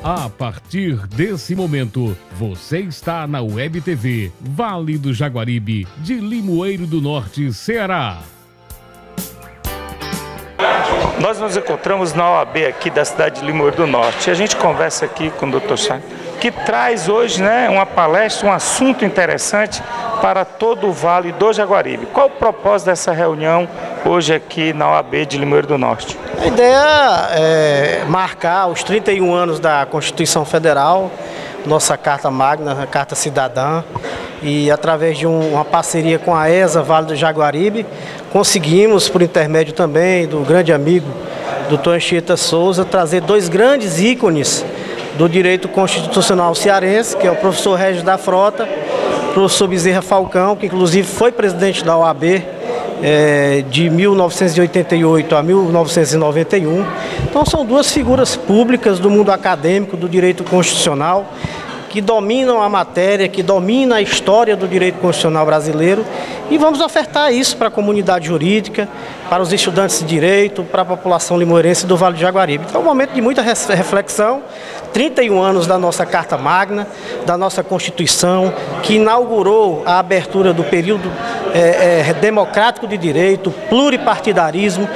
A partir desse momento, você está na Web TV Vale do Jaguaribe, de Limoeiro do Norte, Ceará. Nós nos encontramos na OAB aqui da cidade de Limoeiro do Norte. A gente conversa aqui com o Dr. Chay, que traz hoje, uma palestra, um assunto interessante para todo o Vale do Jaguaribe. Qual o propósito dessa reunião hoje aqui na OAB de Limoeiro do Norte? A ideia é marcar os 31 anos da Constituição Federal, nossa Carta Magna, a Carta Cidadã, e através de uma parceria com a ESA Vale do Jaguaribe, conseguimos, por intermédio também do grande amigo Dr. Anchieta Souza, trazer dois grandes ícones do direito constitucional cearense, que é o professor Regis da Frota, o professor Bezerra Falcão, que inclusive foi presidente da OAB de 1988 a 1991. Então são duas figuras públicas do mundo acadêmico, do direito constitucional, que dominam a matéria, que dominam a história do direito constitucional brasileiro, e vamos ofertar isso para a comunidade jurídica, para os estudantes de direito, para a população limoeirense do Vale do Jaguaribe. Então é um momento de muita reflexão, 31 anos da nossa Carta Magna, da nossa Constituição, que inaugurou a abertura do período democrático de direito, pluripartidarismo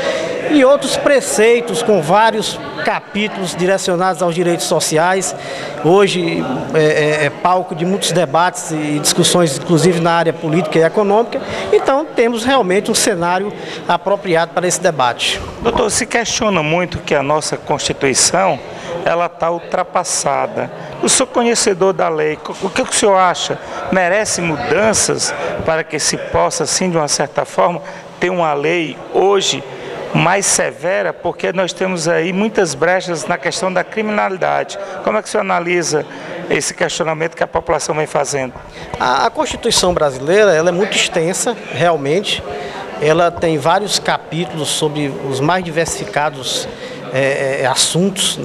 e outros preceitos com vários capítulos direcionados aos direitos sociais. Hoje é palco de muitos debates e discussões, inclusive na área política e econômica. Então temos realmente um cenário apropriado para esse debate. Doutor, se questiona muito que a nossa Constituição ela está ultrapassada. O senhor conhecedor da lei, o que o senhor acha? Merece mudanças para que se possa, assim, de uma certa forma, ter uma lei hoje mais severa, porque nós temos aí muitas brechas na questão da criminalidade. Como é que o senhor analisa esse questionamento que a população vem fazendo? A Constituição brasileira ela é muito extensa, realmente. Ela tem vários capítulos sobre os mais diversificados assuntos,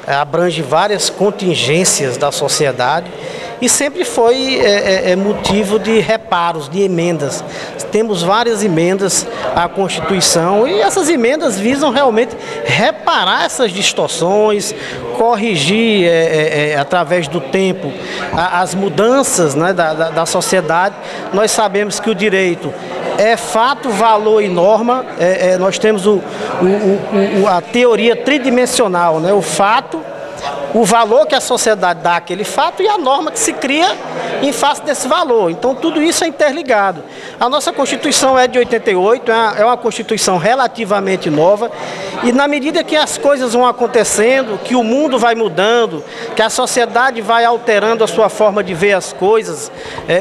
abrange várias contingências da sociedade e sempre foi motivo de reparos, de emendas. Temos várias emendas à Constituição e essas emendas visam realmente reparar essas distorções, corrigir através do tempo as mudanças da sociedade. Nós sabemos que o direito é fato, valor e norma. Nós temos a teoria tridimensional, o fato, o valor que a sociedade dá àquele fato e a norma que se cria em face desse valor. Então tudo isso é interligado. A nossa Constituição é de 88, é uma Constituição relativamente nova, e na medida que as coisas vão acontecendo, que o mundo vai mudando, que a sociedade vai alterando a sua forma de ver as coisas,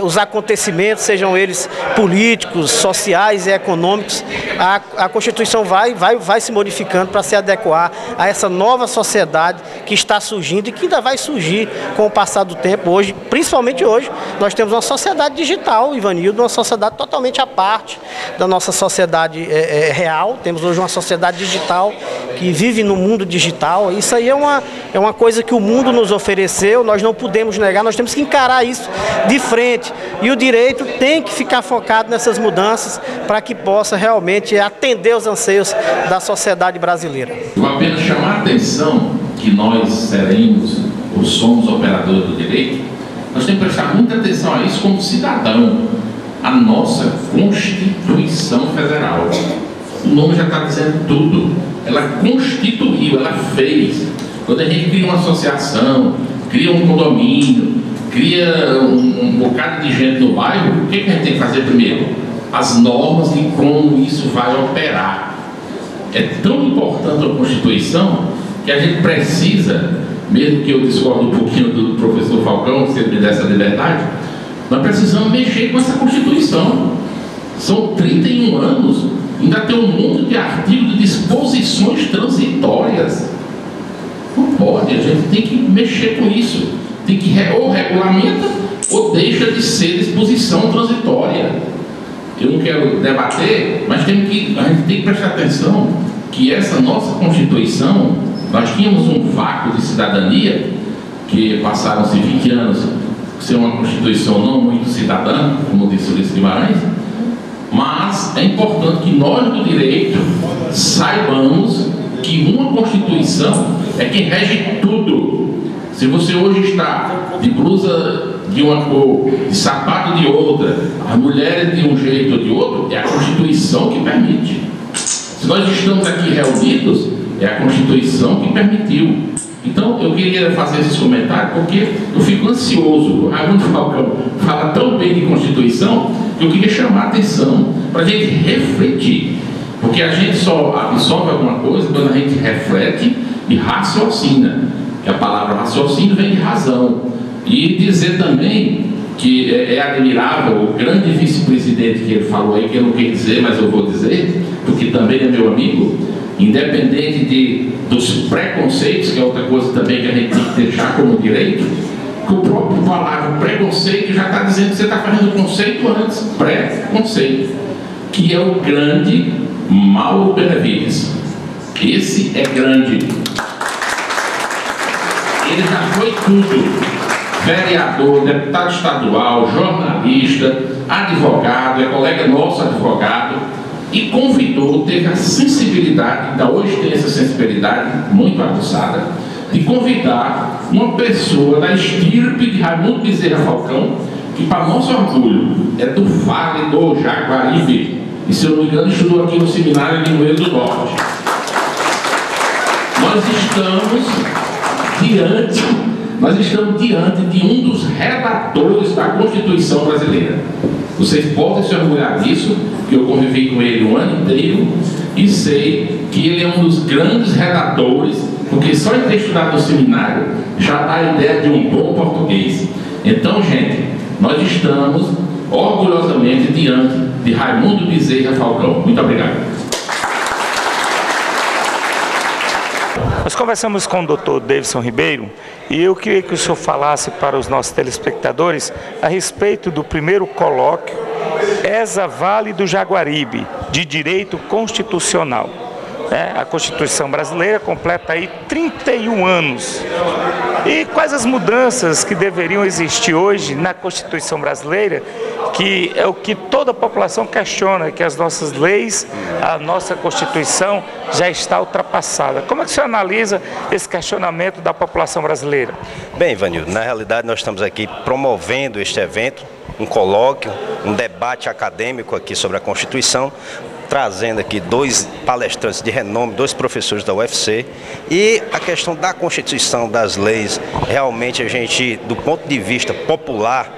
os acontecimentos, sejam eles políticos, sociais e econômicos, a Constituição vai se modificando para se adequar a essa nova sociedade que está surgindo e que ainda vai surgir com o passar do tempo. Hoje, principalmente hoje, nós temos uma sociedade digital, Ivanildo, uma sociedade totalmente à parte da nossa sociedade real. Temos hoje uma sociedade digital que vive no mundo digital. Isso aí é uma coisa que o mundo nos ofereceu, nós não podemos negar, nós temos que encarar isso de frente. E o direito tem que ficar focado nessas mudanças para que possa realmente atender os anseios da sociedade brasileira. Vou apenas chamar a atenção que nós seremos ou somos operadores do direito, nós temos que prestar muita atenção a isso como cidadão. A nossa Constituição Federal, o nome já está dizendo tudo. Ela constituiu, ela fez. Quando a gente cria uma associação, cria um condomínio, cria um bocado de gente no bairro, o que a gente tem que fazer primeiro? As normas de como isso vai operar. É tão importante a Constituição que a gente precisa, mesmo que eu discorde um pouquinho do professor Falcão, se ele me der essa liberdade, nós precisamos mexer com essa Constituição. São 31 anos, ainda tem um monte de artigos de disposições transitórias. Não pode, a gente tem que mexer com isso. Tem que ou regulamenta ou deixa de ser disposição transitória. Eu não quero debater, mas a gente tem que prestar atenção que essa nossa Constituição, nós tínhamos um vácuo de cidadania, que passaram-se 20 anos ser uma Constituição não muito cidadã, como disse o Ulisses Guimarães, mas é importante que nós do direito saibamos que uma Constituição é quem rege tudo. Se você hoje está de blusa de uma cor, de sapato de outra, as mulheres de um jeito ou de outro, é a Constituição que permite. Se nós estamos aqui reunidos, é a Constituição que permitiu. Então, eu queria fazer esses comentários porque eu fico ansioso. O Raimundo Falcão fala tão bem de Constituição que eu queria chamar a atenção para a gente refletir. Porque a gente só absorve alguma coisa quando a gente reflete e raciocina. Que a palavra raciocínio vem de razão. E dizer também que é admirável o grande vice-presidente que ele falou aí, que eu não quis dizer, mas eu vou dizer, porque também é meu amigo, independente dos preconceitos, que é outra coisa também que a gente tem que deixar como direito, que o próprio palavra preconceito já está dizendo que você está fazendo conceito antes, pré-conceito, que é o grande Mauro Benevides. Esse é grande. Ele já foi tudo. Vereador, deputado estadual, jornalista, advogado, é colega nosso advogado, e convidou, teve a sensibilidade, ainda hoje tem essa sensibilidade muito aguçada, de convidar uma pessoa da estirpe de Raimundo Bezerra Falcão, que para nosso orgulho é do Vale do Jaguaribe, e se eu não me engano estudou aqui no seminário de Limoeiro do Norte. Nós estamos diante de um dos redatores da Constituição brasileira. Vocês podem se orgulhar disso, que eu convivi com ele o ano inteiro e sei que ele é um dos grandes redatores, porque só em ter estudado no seminário já dá a ideia de um bom português. Então, gente, nós estamos orgulhosamente diante de Raimundo Bezerra Falcão. Muito obrigado. Nós conversamos com o Dr. Davidson Ribeiro e eu queria que o senhor falasse para os nossos telespectadores a respeito do primeiro colóquio ESA Vale do Jaguaribe, de Direito Constitucional. A Constituição brasileira completa aí 31 anos. E quais as mudanças que deveriam existir hoje na Constituição brasileira, que é o que toda a população questiona, que as nossas leis, a nossa Constituição já está ultrapassada. Como é que o senhor analisa esse questionamento da população brasileira? Bem, Ivanildo, na realidade nós estamos aqui promovendo este evento, um colóquio, um debate acadêmico aqui sobre a Constituição, trazendo aqui dois palestrantes de renome, dois professores da UFC, e a questão da Constituição, das leis, realmente a gente, do ponto de vista popular,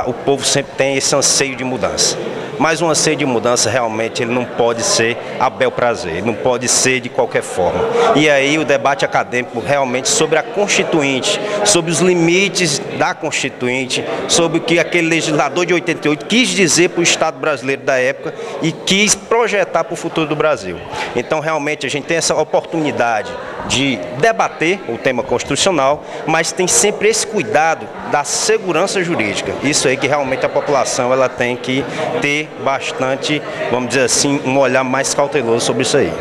o povo sempre tem esse anseio de mudança. Mas um anseio de mudança realmente ele não pode ser a bel prazer, ele não pode ser de qualquer forma. E aí o debate acadêmico realmente sobre a Constituinte, sobre os limites da Constituinte, sobre o que aquele legislador de 88 quis dizer para o Estado brasileiro da época e quis projetar para o futuro do Brasil. Então realmente a gente tem essa oportunidade de debater o tema constitucional, mas tem sempre esse cuidado da segurança jurídica. Isso aí que realmente a população ela tem que ter bastante, vamos dizer assim, um olhar mais cauteloso sobre isso aí.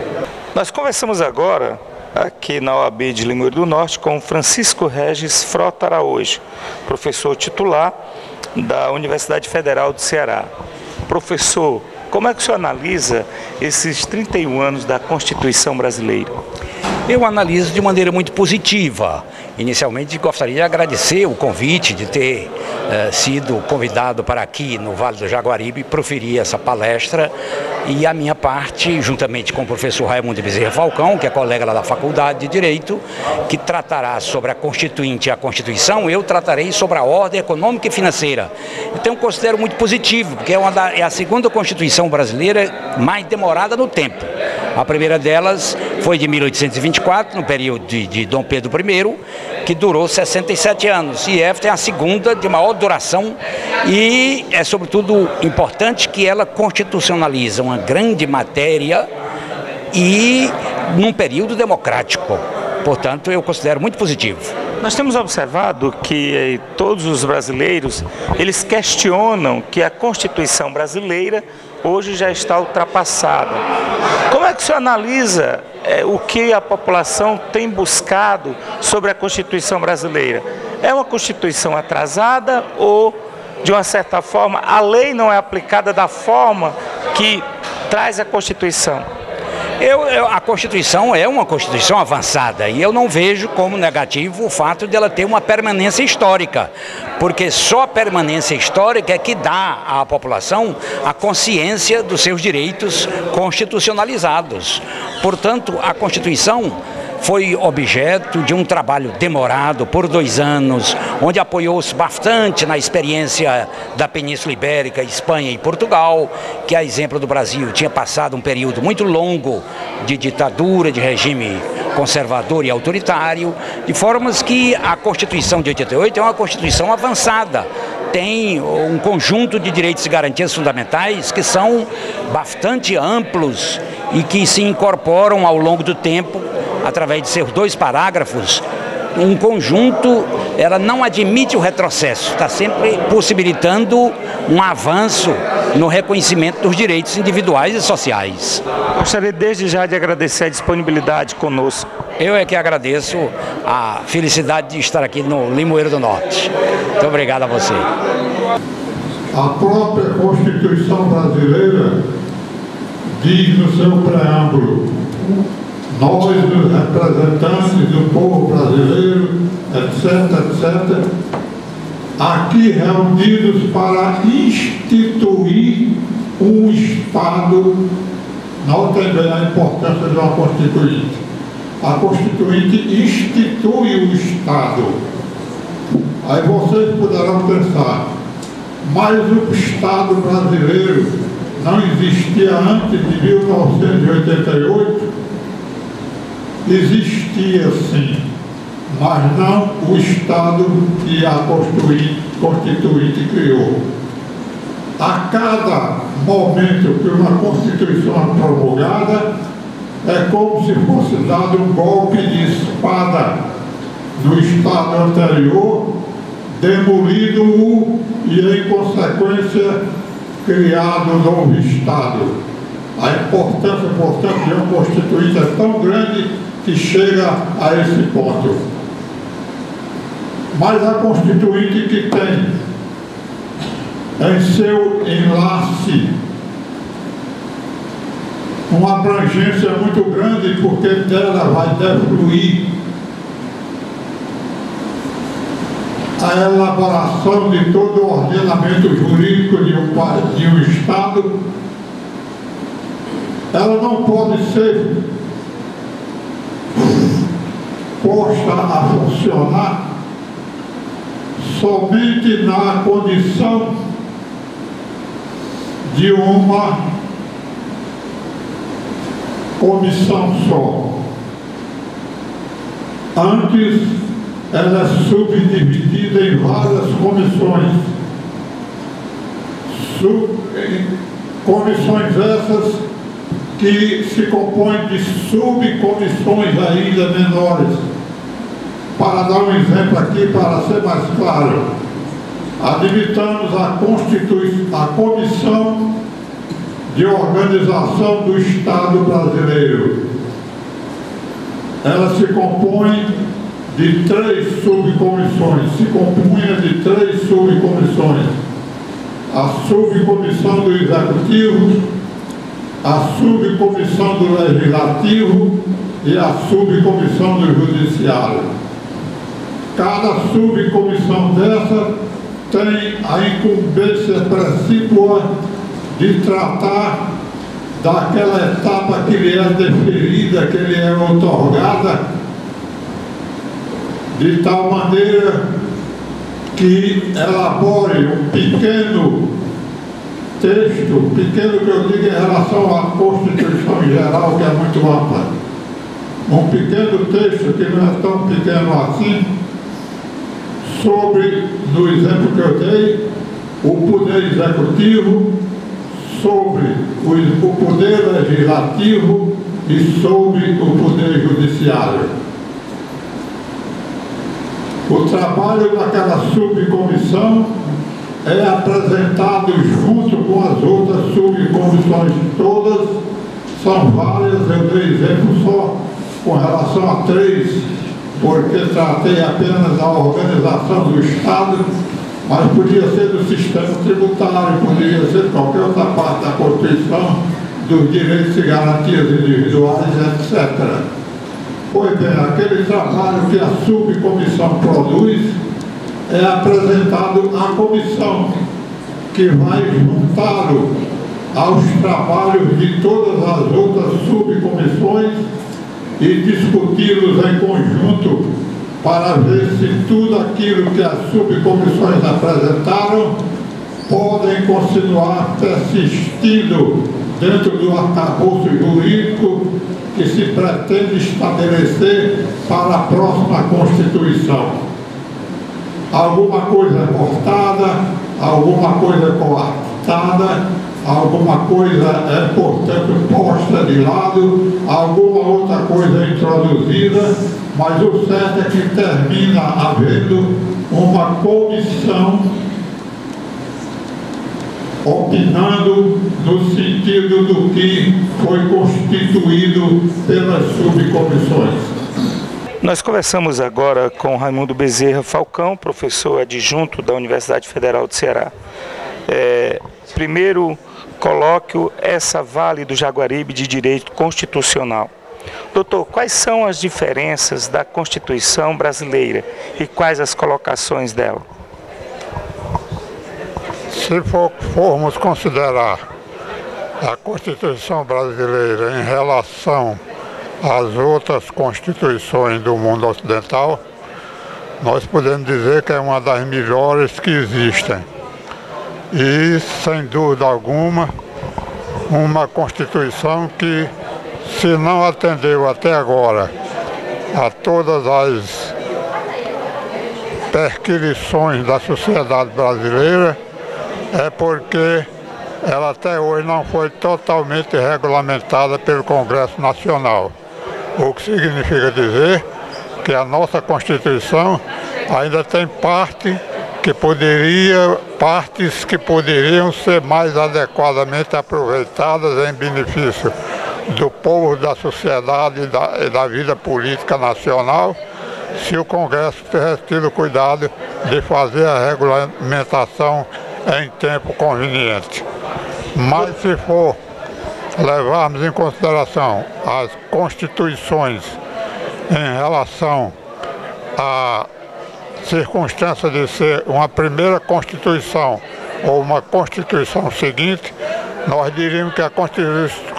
Nós conversamos agora aqui na OAB de Limoeiro do Norte com Francisco Regis Frota Araújo, professor titular da Universidade Federal do Ceará. Professor, como é que o senhor analisa esses 31 anos da Constituição brasileira? Eu analiso de maneira muito positiva. Inicialmente gostaria de agradecer o convite de ter sido convidado para aqui no Vale do Jaguaribe proferir essa palestra, e a minha parte, juntamente com o professor Raimundo Bezerra Falcão, que é colega lá da Faculdade de Direito, que tratará sobre a Constituinte e a Constituição, eu tratarei sobre a ordem econômica e financeira. Então eu considero muito positivo, porque é a segunda Constituição brasileira mais demorada no tempo. A primeira delas foi de 1824, no período de Dom Pedro I, que durou 67 anos. E esta é a segunda de maior duração e é sobretudo importante que ela constitucionaliza uma grande matéria e num período democrático. Portanto, eu considero muito positivo. Nós temos observado que todos os brasileiros, eles questionam que a Constituição brasileira hoje já está ultrapassada. Como é que o senhor analisa o que a população tem buscado sobre a Constituição brasileira? É uma Constituição atrasada ou, de uma certa forma, a lei não é aplicada da forma que traz a Constituição? A Constituição é uma Constituição avançada e eu não vejo como negativo o fato de ela ter uma permanência histórica, porque só a permanência histórica é que dá à população a consciência dos seus direitos constitucionalizados. Portanto, a Constituição foi objeto de um trabalho demorado por 2 anos, onde apoiou-se bastante na experiência da Península Ibérica, Espanha e Portugal, que, a exemplo do Brasil, tinha passado um período muito longo de ditadura, de regime conservador e autoritário, de formas que a Constituição de 88 é uma Constituição avançada. Tem um conjunto de direitos e garantias fundamentais que são bastante amplos e que se incorporam ao longo do tempo, através de seus 2 parágrafos, um conjunto. Ela não admite o retrocesso, está sempre possibilitando um avanço no reconhecimento dos direitos individuais e sociais. Gostaria desde já de agradecer a disponibilidade conosco. Eu é que agradeço a felicidade de estar aqui no Limoeiro do Norte. Muito obrigado a você. A própria Constituição brasileira diz no seu preâmbulo: nós, os representantes do povo brasileiro, etc., aqui reunidos para instituir um Estado. Notem bem a importância de uma Constituinte. A Constituinte institui o Estado. Aí vocês poderão pensar, mas o Estado brasileiro não existia antes de 1988? Existia sim, mas não o Estado que a Constituinte criou. A cada momento que uma Constituição é promulgada, é como se fosse dado um golpe de espada no Estado anterior, demolido-o e, em consequência, criado um novo Estado. A importância, portanto, de uma Constituinte é tão grande que chega a esse ponto. Mas a Constituinte que tem em seu enlace uma abrangência muito grande, porque dela vai defluir a elaboração de todo o ordenamento jurídico de um Estado. Ela não pode ser posta a funcionar somente na condição de uma comissão só. Antes, ela é subdividida em várias comissões. Comissões essas que se compõem de subcomissões ainda menores. Para dar um exemplo aqui, para ser mais claro, admitamos a Comissão de Organização do Estado Brasileiro. Ela se compõe de 3 subcomissões, a subcomissão do Executivo, a subcomissão do Legislativo e a subcomissão do Judiciário. Cada subcomissão dessa tem a incumbência precípua de tratar daquela etapa que lhe é deferida, que lhe é outorgada, de tal maneira que elabore um pequeno texto, pequeno que eu digo em relação à Constituição em geral, que é muito ampla, um pequeno texto que não é tão pequeno assim, sobre, no exemplo que eu dei, o poder executivo, sobre o poder legislativo e sobre o poder judiciário. O trabalho daquela subcomissão é apresentado junto com as outras subcomissões todas, são várias, eu dei exemplo só com relação a 3, porque tratei apenas da organização do Estado, mas podia ser do sistema tributário, podia ser qualquer outra parte da Constituição, dos direitos e garantias individuais, etc. Pois bem, aquele trabalho que a subcomissão produz é apresentado à comissão, que vai juntá-lo aos trabalhos de todas as outras subcomissões e discuti-los em conjunto para ver se tudo aquilo que as subcomissões apresentaram podem continuar persistindo dentro do arcabouço jurídico que se pretende estabelecer para a próxima Constituição. Alguma coisa cortada, alguma coisa coartada, alguma coisa é, portanto, posta de lado, alguma outra coisa introduzida, mas o certo é que termina havendo uma comissão opinando no sentido do que foi constituído pelas subcomissões. Nós conversamos agora com Raimundo Bezerra Falcão, professor adjunto da Universidade Federal do Ceará. Primeiro colóquio, essa Vale do Jaguaribe de Direito Constitucional. Doutor, quais são as diferenças da Constituição brasileira e quais as colocações dela? Se formos considerar a Constituição brasileira em relação às outras constituições do mundo ocidental, nós podemos dizer que é uma das melhores que existem. E, sem dúvida alguma, uma Constituição que, se não atendeu até agora a todas as perquisições da sociedade brasileira, é porque ela até hoje não foi totalmente regulamentada pelo Congresso Nacional. O que significa dizer que a nossa Constituição ainda tem partes que poderiam ser mais adequadamente aproveitadas em benefício do povo, da sociedade e da vida política nacional, se o Congresso tivesse tido cuidado de fazer a regulamentação em tempo conveniente. Mas se for levarmos em consideração as constituições em relação à circunstância de ser uma primeira Constituição ou uma Constituição seguinte, nós diríamos que a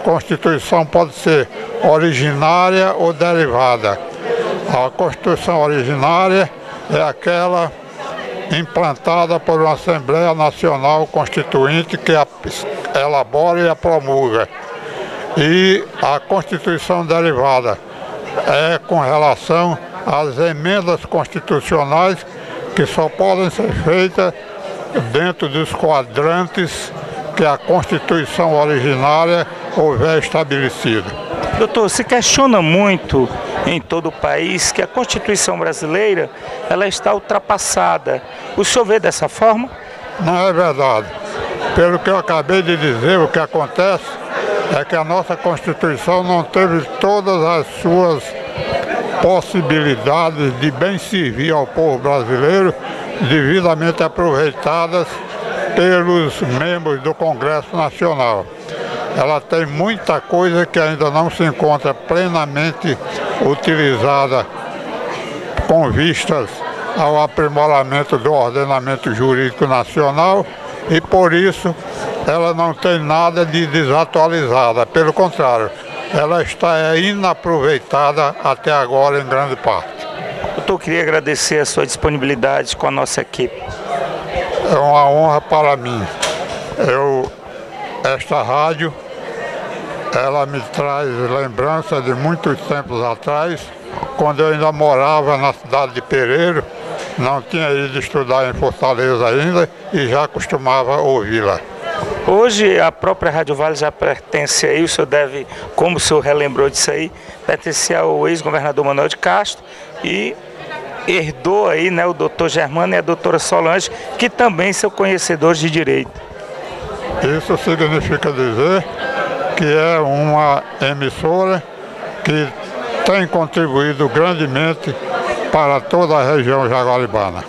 Constituição pode ser originária ou derivada. A Constituição originária é aquela implantada por uma Assembleia Nacional Constituinte que a elabora e a promulga. E a Constituição derivada é com relação às emendas constitucionais que só podem ser feitas dentro dos quadrantes que a Constituição originária houver estabelecido. Doutor, se questiona muito em todo o país que a Constituição brasileira ela está ultrapassada. O senhor vê dessa forma? Não é verdade. Pelo que eu acabei de dizer, o que acontece é que a nossa Constituição não teve todas as suas possibilidades de bem servir ao povo brasileiro devidamente aproveitadas pelos membros do Congresso Nacional. Ela tem muita coisa que ainda não se encontra plenamente utilizada com vistas ao aprimoramento do ordenamento jurídico nacional e, por isso, ela não tem nada de desatualizada. Pelo contrário, ela está inaproveitada até agora em grande parte. Doutor, eu queria agradecer a sua disponibilidade com a nossa equipe. É uma honra para mim. Esta rádio, ela me traz lembrança de muitos tempos atrás, quando eu ainda morava na cidade de Pereiro, não tinha ido estudar em Fortaleza ainda e já costumava ouvi-la. Hoje a própria Rádio Vale já pertence aí, o senhor deve, como o senhor relembrou disso aí, pertence ao ex-governador Manuel de Castro e herdou aí, né, o doutor Germano e a doutora Solange, que também são conhecedores de direito. Isso significa dizer que é uma emissora que tem contribuído grandemente para toda a região jaguaribana.